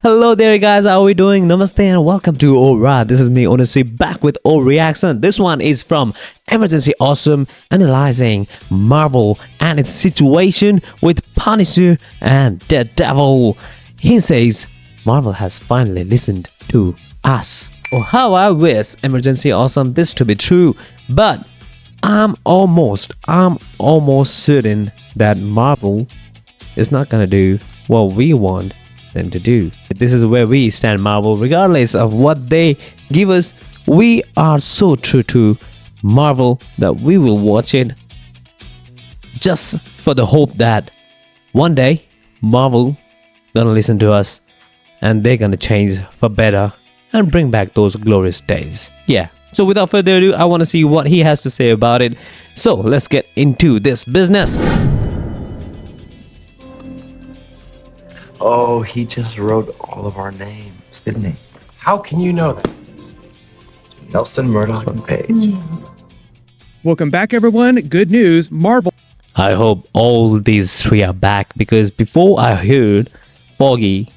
Hello there guys, how are we doing? Namaste and welcome to ORA. This is me, honestly, back with O reaction. This one is from EmergencyAwesome, analyzing Marvel and its situation with Punisher and Daredevil. He says, Marvel has finally listened to us. Oh, how I wish EmergencyAwesome this to be true, but I'm almost certain that Marvel is not gonna do what we want them to do. This is where we stand, Marvel. Regardless of what they give us, we are so true to Marvel that we will watch it just for the hope that one day Marvel gonna listen to us and they're gonna change for better and bring back those glorious days. Yeah, so without further ado, I want to see what he has to say about it. So let's get into this business. Oh, he just wrote all of our names, didn't he? How can you know that? Nelson, Murdoch, and Page. Welcome back, everyone. Good news, Marvel. I hope all these three are back, because before I heard Foggy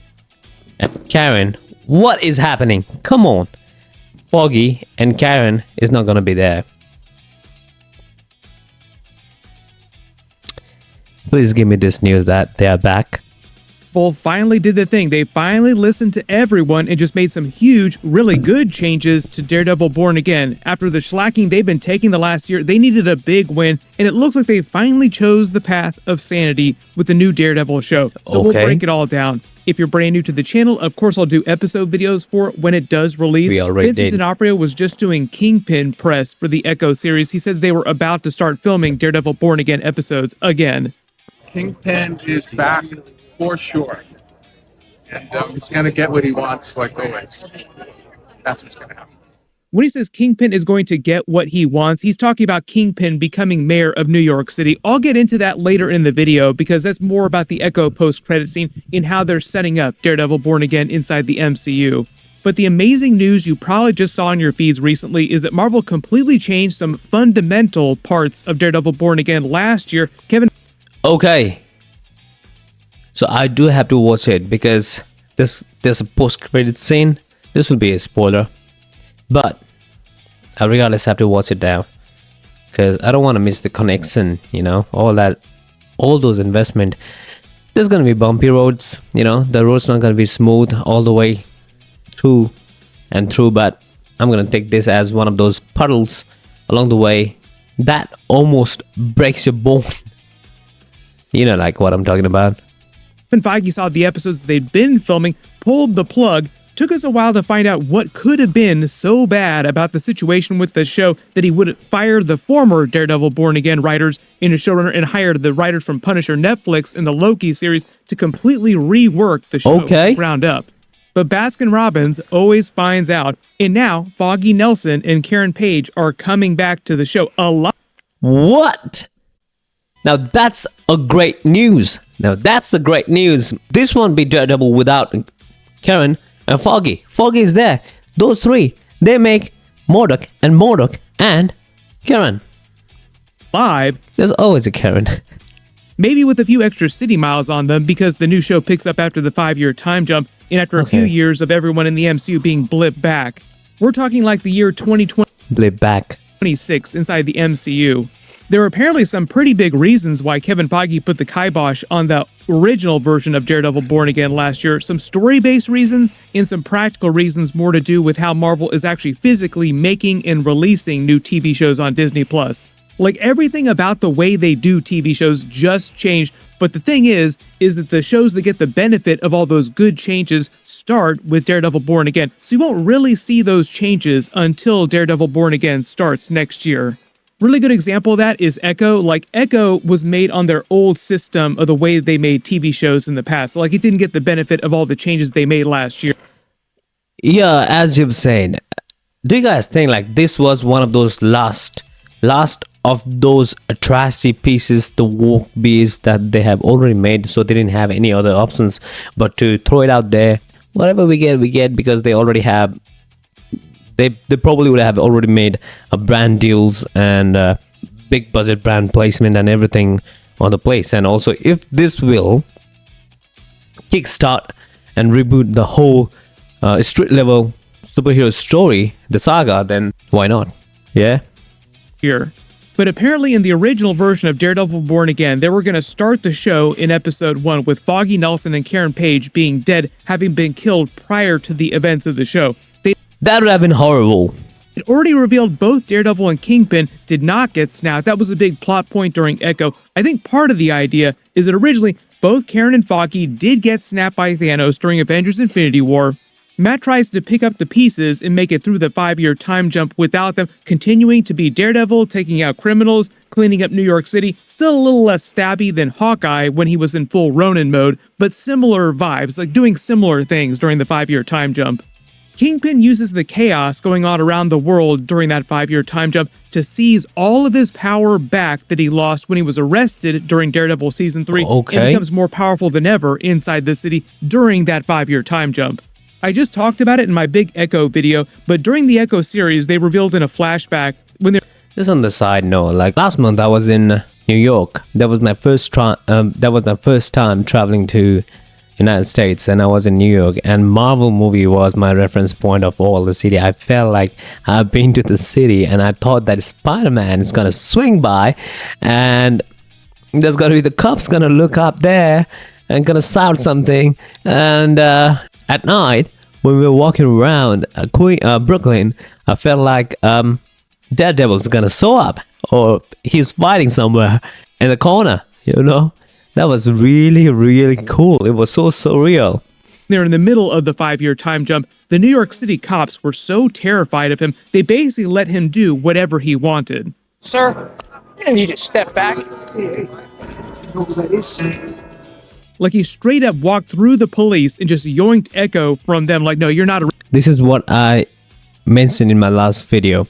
and Karen, what is happening? Come on. Foggy and Karen is not gonna be there. Please give me this news that they are back. Marvel finally did the thing. They finally listened to everyone and just made some huge, really good changes to Daredevil Born Again. After the shellacking they've been taking the last year, they needed a big win, and it looks like they finally chose the path of sanity with the new Daredevil show. So We'll break it all down. If you're brand new to the channel, of course I'll do episode videos for it when it does release. We already Vincent did. D'Onofrio was just doing Kingpin press for the Echo series. He said they were about to start filming Daredevil Born Again episodes again. Kingpin is back for sure. And he's going to get what he wants, like always. That's what's going to happen. When he says Kingpin is going to get what he wants, he's talking about Kingpin becoming mayor of New York City. I'll get into that later in the video because that's more about the Echo post-credit scene in how they're setting up Daredevil Born Again inside the MCU. But the amazing news you probably just saw in your feeds recently is that Marvel completely changed some fundamental parts of Daredevil Born Again last year. Kevin. Okay. So I do have to watch it because there's a post-credit scene. This will be a spoiler. But I regardless have to watch it now because I don't want to miss the connection, you know, all those investment. There's gonna be bumpy roads, you know, the road's not gonna be smooth all the way through and through, but I'm gonna take this as one of those puddles along the way that almost breaks your bone. You know, like what I'm talking about. Kevin Feige saw the episodes they'd been filming, pulled the plug. Took us a while to find out what could have been so bad about the situation with the show that he would fire the former Daredevil Born Again writers in a showrunner and hired the writers from Punisher Netflix and the Loki series to completely rework the show from the ground up. But Baskin Robbins always finds out, and now Foggy Nelson and Karen Page are coming back to the show a lot. What? Now that's a great news. This won't be Daredevil without Karen and Foggy. Foggy is there. Those three, they make Murdoch and Karen. Live. There's always a Karen. Maybe with a few extra city miles on them because the new show picks up after the 5-year time jump and after a few years of everyone in the MCU being blipped back. We're talking like the year 2020. Blip back. 26 inside the MCU. There are apparently some pretty big reasons why Kevin Feige put the kibosh on the original version of Daredevil Born Again last year. Some story-based reasons and some practical reasons more to do with how Marvel is actually physically making and releasing new TV shows on Disney+. Like everything about the way they do TV shows just changed, but the thing is that the shows that get the benefit of all those good changes start with Daredevil Born Again. So you won't really see those changes until Daredevil Born Again starts next year. Really good example of that is Echo. Like Echo was made on their old system of the way they made TV shows in the past. Like it didn't get the benefit of all the changes they made last year. Yeah, as you've said, do you guys think like this was one of those last of those trashy pieces, the woke beasts that they have already made, so they didn't have any other options but to throw it out there. Whatever we get because they already have. They probably would have already made a brand deals and big budget brand placement and everything on the place. And also, if this will kickstart and reboot the whole street level superhero story, the saga, then why not? Yeah. Here. But apparently in the original version of Daredevil Born Again, they were going to start the show in episode 1 with Foggy Nelson and Karen Page being dead, having been killed prior to the events of the show. That would have been horrible. It already revealed both Daredevil and Kingpin did not get snapped. That was a big plot point during Echo. I think part of the idea is that originally both Karen and Foggy did get snapped by Thanos during Avengers Infinity War. Matt tries to pick up the pieces and make it through the 5-year time jump without them, continuing to be Daredevil, taking out criminals, cleaning up New York City, still a little less stabby than Hawkeye when he was in full Ronin mode, but similar vibes, like doing similar things during the 5-year time jump. Kingpin uses the chaos going on around the world during that 5-year time jump to seize all of his power back that he lost when he was arrested during Daredevil Season 3 and becomes more powerful than ever inside the city during that 5-year time jump. I just talked about it in my big Echo video, but during the Echo series, they revealed in a flashback when they... Just on the side note, like last month I was in New York. That was my first time traveling to United States, and I was in New York, and Marvel movie was my reference point of all the city. I felt like I've been to the city, and I thought that Spider-Man is gonna swing by, and there's gonna be the cops gonna look up there and gonna shout something, and at night, when we were walking around Brooklyn, I felt like Daredevil's gonna show up, or he's fighting somewhere in the corner, you know? That was really, really cool. It was so surreal. They're in the middle of the 5-year time jump. The New York City cops were so terrified of him, they basically let him do whatever he wanted. Sir, I need you to step back. Like he straight up walked through the police and just yoinked Echo from them like, no, you're not a... This is what I mentioned in my last video.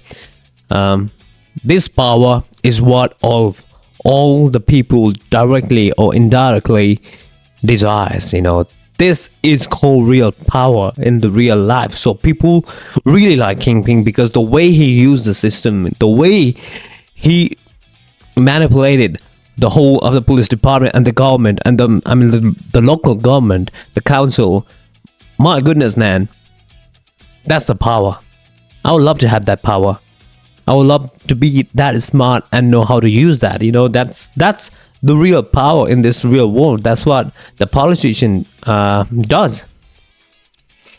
This power is what all the people directly or indirectly desires, you know. This is called real power in the real life. So people really like Kingpin because the way he used the system, the way he manipulated the whole of the police department and the government and the local government, the council. My goodness, man, that's the power. I would love to have that power. I would love to be that smart and know how to use that. You know, that's the real power in this real world. That's what the politician does.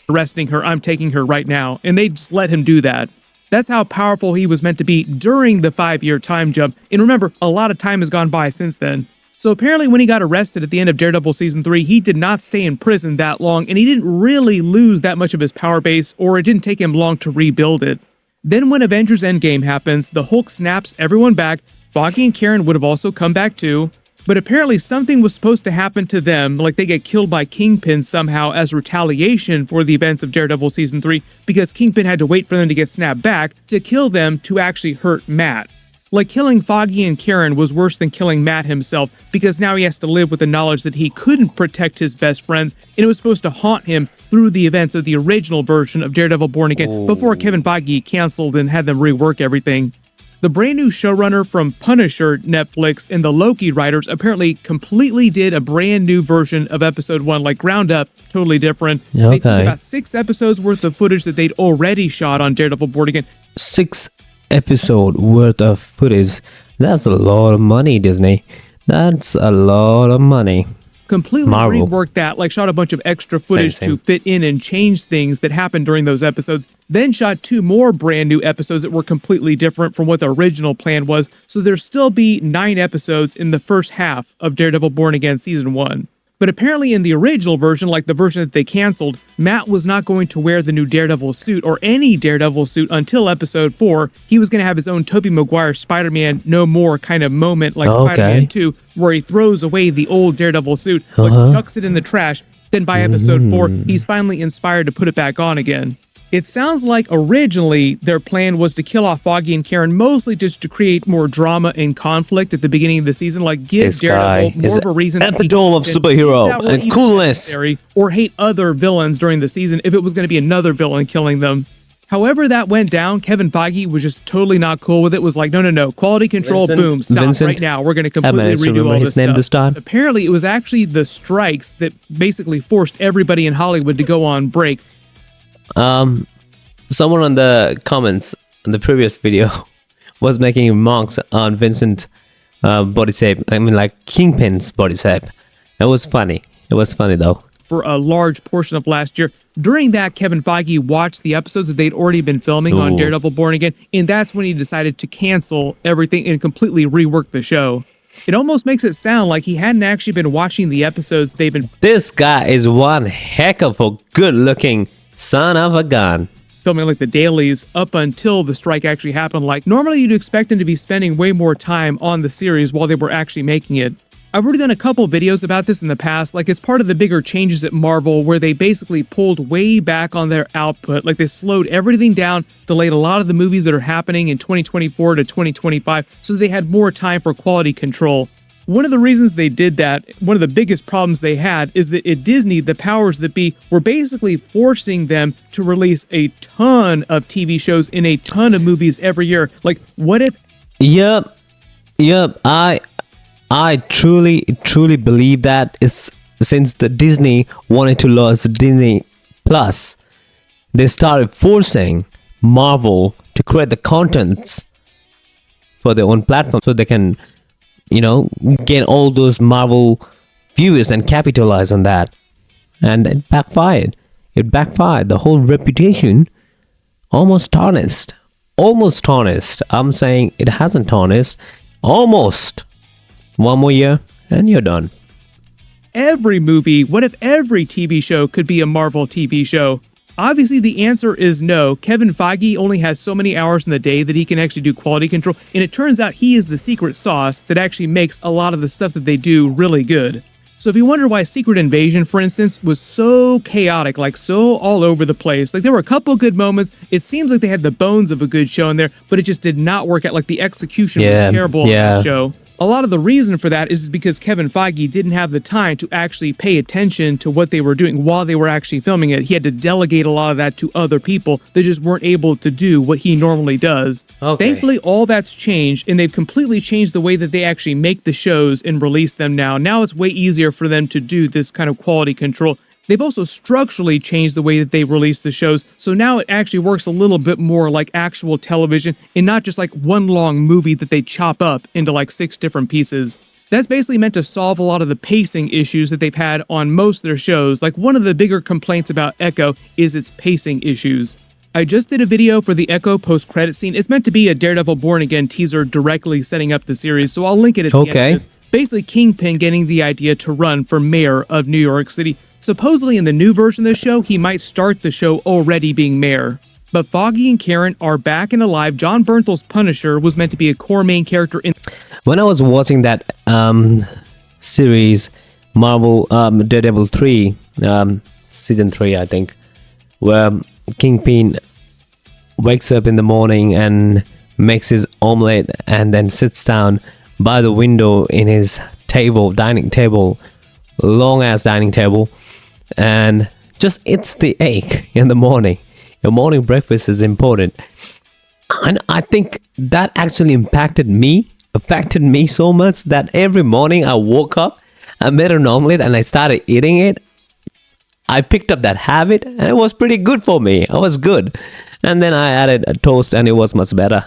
Arresting her, I'm taking her right now. And they just let him do that. That's how powerful he was meant to be during the 5-year time jump. And remember, a lot of time has gone by since then. So apparently when he got arrested at the end of Daredevil Season 3, he did not stay in prison that long, and he didn't really lose that much of his power base, or it didn't take him long to rebuild it. Then when Avengers Endgame happens, the Hulk snaps everyone back. Foggy and Karen would have also come back too. But apparently something was supposed to happen to them, like they get killed by Kingpin somehow as retaliation for the events of Daredevil Season 3, because Kingpin had to wait for them to get snapped back to kill them to actually hurt Matt. Like killing Foggy and Karen was worse than killing Matt himself, because now he has to live with the knowledge that he couldn't protect his best friends, and it was supposed to haunt him through the events of the original version of Daredevil Born Again before Kevin Feige canceled and had them rework everything. The brand new showrunner from Punisher, Netflix, and the Loki writers apparently completely did a brand new version of episode 1, like ground up, totally different. Okay. They took about 6 episodes worth of footage that they'd already shot on Daredevil Born Again. 6 episode worth of footage. That's a lot of money, Disney. That's a lot of money. Completely Marvel. reworked that, like shot a bunch of extra footage Same. to fit in and change things that happened during those episodes, then shot 2 more brand new episodes that were completely different from what the original plan was, so there'll still be 9 episodes in the first half of Daredevil Born Again Season 1. But apparently in the original version, like the version that they canceled, Matt was not going to wear the new Daredevil suit or any Daredevil suit until episode 4. He was going to have his own Tobey Maguire Spider-Man No More kind of moment like Spider-Man 2, where he throws away the old Daredevil suit, but chucks it in the trash. Then by episode 4, he's finally inspired to put it back on again. It sounds like originally their plan was to kill off Foggy and Karen, mostly just to create more drama and conflict at the beginning of the season, like give This guy Daredevil more is of a reason to epitome of hate superhero that were and even coolness. necessary, or hate other villains during the season if it was going to be another villain killing them. However that went down, Kevin Feige was just totally not cool with it. Was like, no, quality control, boom, stop right now. We're going to completely redo all this stuff. This time. Apparently, it was actually the strikes that basically forced everybody in Hollywood to go on break. Someone on the comments in the previous video was making remarks on Vincent body shape. I mean, like Kingpin's body shape. It was funny. It was funny though. For a large portion of last year. During that, Kevin Feige watched the episodes that they'd already been filming on Daredevil Born Again, and that's when he decided to cancel everything and completely rework the show. It almost makes it sound like he hadn't actually been watching the episodes they've been... This guy is one heck of a good-looking son of a gun. Filming like the dailies up until the strike actually happened. Like, normally you'd expect him to be spending way more time on the series while they were actually making it. I've already done a couple videos about this in the past, like it's part of the bigger changes at Marvel where they basically pulled way back on their output, like they slowed everything down, delayed a lot of the movies that are happening in 2024 to 2025 so they had more time for quality control. One of the reasons they did that, one of the biggest problems they had, is that at Disney, the powers that be were basically forcing them to release a ton of TV shows and a ton of movies every year. Like, what if... Yep, I truly believe that is since the Disney wanted to launch Disney Plus, they started forcing Marvel to create the contents for their own platform so they can, gain all those Marvel viewers and capitalize on that. And it backfired. The whole reputation almost tarnished. I'm saying it hasn't tarnished. Almost. One more year and you're done. Every movie, what if every TV show could be a Marvel TV show? Obviously, the answer is no. Kevin Feige only has so many hours in the day that he can actually do quality control, and it turns out he is the secret sauce that actually makes a lot of the stuff that they do really good. So if you wonder why Secret Invasion, for instance, was so chaotic, like so all over the place, like there were a couple good moments, it seems like they had the bones of a good show in there, but it just did not work out, like the execution was terrible on that show. A lot of the reason for that is because Kevin Feige didn't have the time to actually pay attention to what they were doing while they were actually filming it. He had to delegate a lot of that to other people that just weren't able to do what he normally does. Thankfully, all that's changed, and they've completely changed the way that they actually make the shows and release them now. Now it's way easier for them to do this kind of quality control. They've also structurally changed the way that they release the shows, so now it actually works a little bit more like actual television and not just like one long movie that they chop up into like 6 different pieces. That's basically meant to solve a lot of the pacing issues that they've had on most of their shows. Like one of the bigger complaints about Echo is its pacing issues. I just did a video for the Echo post-credit scene. It's meant to be a Daredevil Born Again teaser directly setting up the series, so I'll link it at the end of this. Basically, Kingpin getting the idea to run for mayor of New York City. Supposedly in the new version of the show, he might start the show already being mayor. But Foggy and Karen are back and alive. John Bernthal's Punisher was meant to be a core main character in... When I was watching that series, Marvel Daredevil 3, season 3, I think, where Kingpin wakes up in the morning and makes his omelette and then sits down by the window in his dining table, long ass dining table, and just eats the egg in the morning. Your morning breakfast is important. And I think that actually affected me so much that every morning I woke up, I made an omelette and I started eating it. I picked up that habit and it was pretty good for me. I was good. And then I added a toast and it was much better.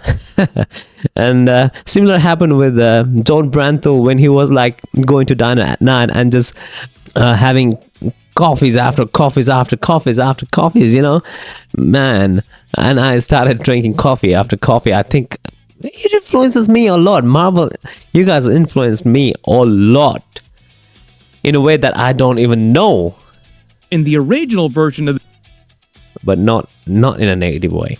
And similar happened with John Branthal when he was like going to diner at night and just having coffees after coffees, man. And I started drinking coffee after coffee. I think it influences me a lot. Marvel, you guys influenced me a lot in a way that I don't even know. In the original version of but not in a negative way.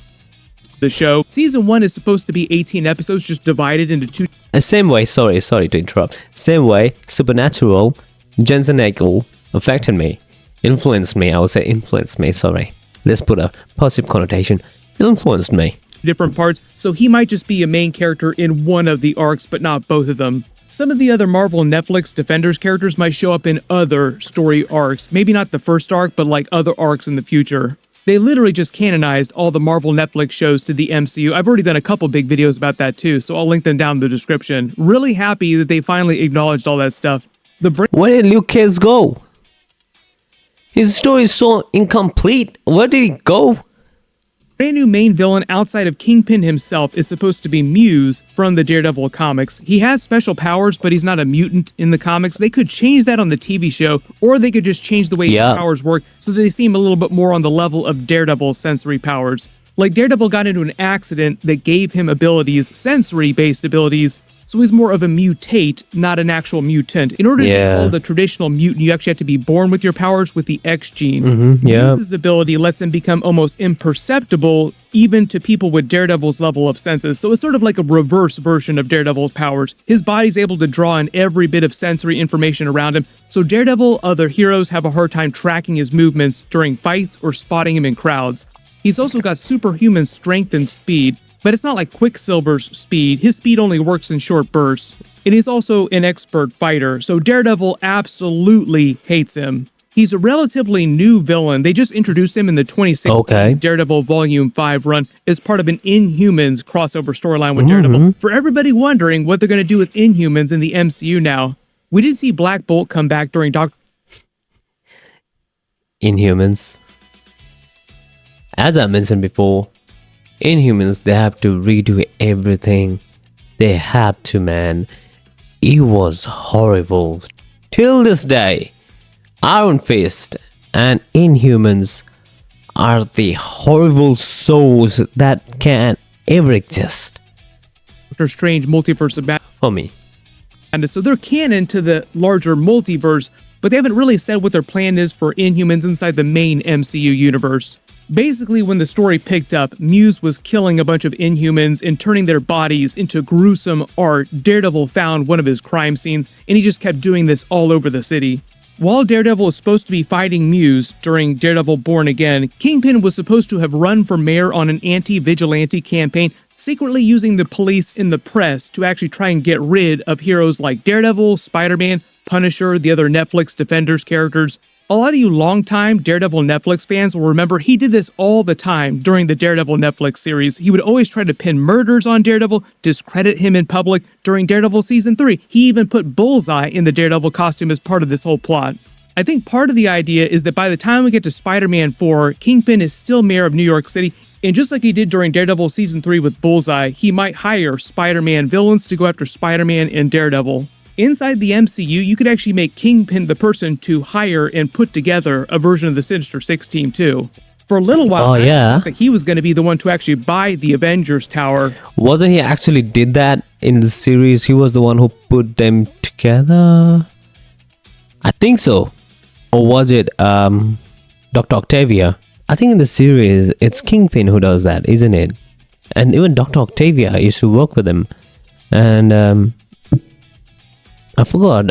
The show, season 1 is supposed to be 18 episodes just divided into 2. Same way, sorry to interrupt. Same way, Supernatural, Jensen Ackles affected me, influenced me. I would say influenced me, sorry. Let's put a positive connotation. It influenced me. Different parts, so he might just be a main character in one of the arcs, but not both of them. Some of the other Marvel Netflix Defenders characters might show up in other story arcs. Maybe not the first arc, but like other arcs in the future. They literally just canonized all the Marvel Netflix shows to the MCU. I've already done a couple big videos about that too, so I'll link them down in the description. Really happy that they finally acknowledged all that stuff. Where did Luke Cage go? His story is so incomplete. Where did he go? Brand new main villain outside of Kingpin himself is supposed to be Muse from the Daredevil comics. He has special powers, but he's not a mutant in the comics. They could change that on the TV show, or they could just change the way his powers work so they seem a little bit more on the level of Daredevil's sensory powers. Like Daredevil got into an accident that gave him abilities, sensory-based abilities, so he's more of a mutate, not an actual mutant. In order to be called a traditional mutant, you actually have to be born with your powers with the X gene. Muse's ability lets him become almost imperceptible, even to people with Daredevil's level of senses. So it's sort of like a reverse version of Daredevil's powers. His body's able to draw in every bit of sensory information around him, so Daredevil, other heroes have a hard time tracking his movements during fights or spotting him in crowds. He's also got superhuman strength and speed, but it's not like Quicksilver's speed. His speed only works in short bursts. And he's also an expert fighter, so Daredevil absolutely hates him. He's a relatively new villain. They just introduced him in the 2016 Daredevil Volume 5 run as part of an Inhumans crossover storyline with Daredevil. For everybody wondering what they're going to do with Inhumans in the MCU now, we did see Black Bolt come back during Inhumans. As I mentioned before, Inhumans, they have to redo everything. They have to, man. It was horrible. Till this day, Iron Fist and Inhumans are the horrible souls that can ever exist. Doctor Strange Multiverse of For me. Madness. So they're canon to the larger multiverse, but they haven't really said what their plan is for Inhumans inside the main MCU universe. Basically, when the story picked up, Muse was killing a bunch of Inhumans and turning their bodies into gruesome art. Daredevil found one of his crime scenes, and he just kept doing this all over the city. While Daredevil is supposed to be fighting Muse during Daredevil Born Again, Kingpin was supposed to have run for mayor on an anti-vigilante campaign, secretly using the police and the press to actually try and get rid of heroes like Daredevil, Spider-Man, Punisher, the other Netflix Defenders characters. A lot of you longtime Daredevil Netflix fans will remember he did this all the time during the Daredevil Netflix series. He would always try to pin murders on Daredevil, discredit him in public. During Daredevil Season 3, he even put Bullseye in the Daredevil costume as part of this whole plot. I think part of the idea is that by the time we get to Spider-Man 4, Kingpin is still mayor of New York City, and just like he did during Daredevil Season 3 with Bullseye, he might hire Spider-Man villains to go after Spider-Man and Daredevil. Inside the MCU, you could actually make Kingpin the person to hire and put together a version of the Sinister Six team too. For a little while, I thought that he was going to be the one to actually buy the Avengers Tower. Wasn't he actually did that in the series? He was the one who put them together? I think so. Or was it Dr. Octavia? I think in the series, it's Kingpin who does that, isn't it? And even Dr. Octavia used to work with him. And I forgot.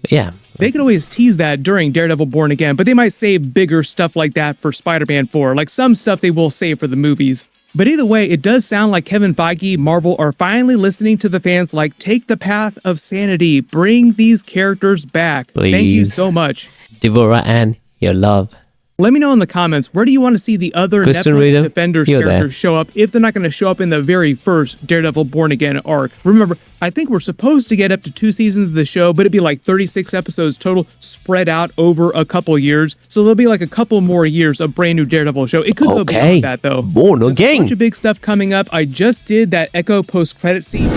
Yeah. They could always tease that during Daredevil Born Again, but they might save bigger stuff like that for Spider-Man 4. Like some stuff they will save for the movies. But either way, it does sound like Kevin Feige, Marvel are finally listening to the fans like, take the path of sanity. Bring these characters back. Please. Thank you so much. Devorah Ann, your love. Let me know in the comments, where do you want to see the other Netflix Defenders characters show up if they're not going to show up in the very first Daredevil Born Again arc? Remember, I think we're supposed to get up to 2 seasons of the show, but it'd be like 36 episodes total spread out over a couple years. So there'll be like a couple more years of brand new Daredevil show. It could go beyond that though. Born Again. There's a bunch of big stuff coming up. I just did that Echo post-credit scene.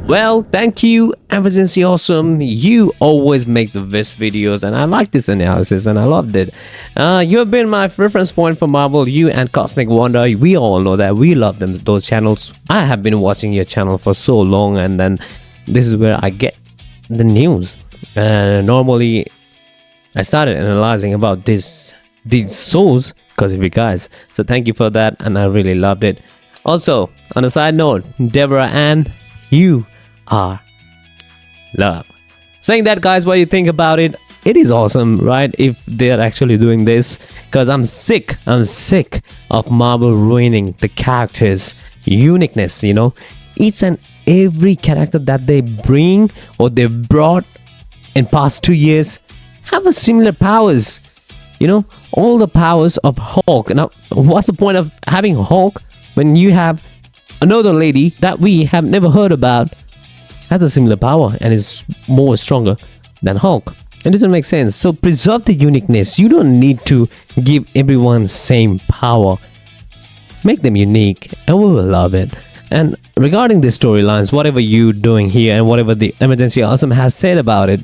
Well, thank you, EmergencyAwesome. You always make the best videos, and I like this analysis, and I loved it. You have been my reference point for Marvel. You and Cosmic Wonder, we all know that. We love them, those channels. I have been watching your channel for so long, and then this is where I get the news. Normally, I started analyzing about these shows because of you guys. So thank you for that, and I really loved it. Also, on a side note, Deborah Ann, you are love. Saying that, guys, what do you think about it? It is awesome, right? If they're actually doing this, because I'm sick of Marvel ruining the characters' uniqueness, you know. Each and every character that they bring or they brought in past 2 years have a similar powers. you know, all the powers of Hulk. Now, what's the point of having Hulk when you have another lady that we have never heard about has a similar power and is more stronger than Hulk? It doesn't make sense. So preserve the uniqueness. You don't need to give everyone same power. Make them unique and we will love it. And regarding the storylines, whatever you're doing here and whatever the Emergency Awesome has said about it,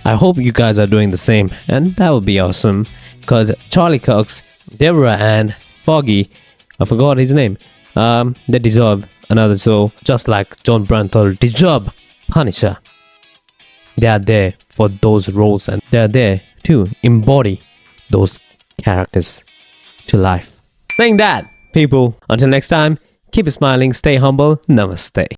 I hope you guys are doing the same, and that would be awesome. Because Charlie Cox, Deborah, and Foggy, I forgot his name, they deserve another show, just like John Bernthal deserve Punisher. They are there for those roles and they are there to embody those characters to life. Saying that, people, until next time, keep smiling, stay humble, namaste.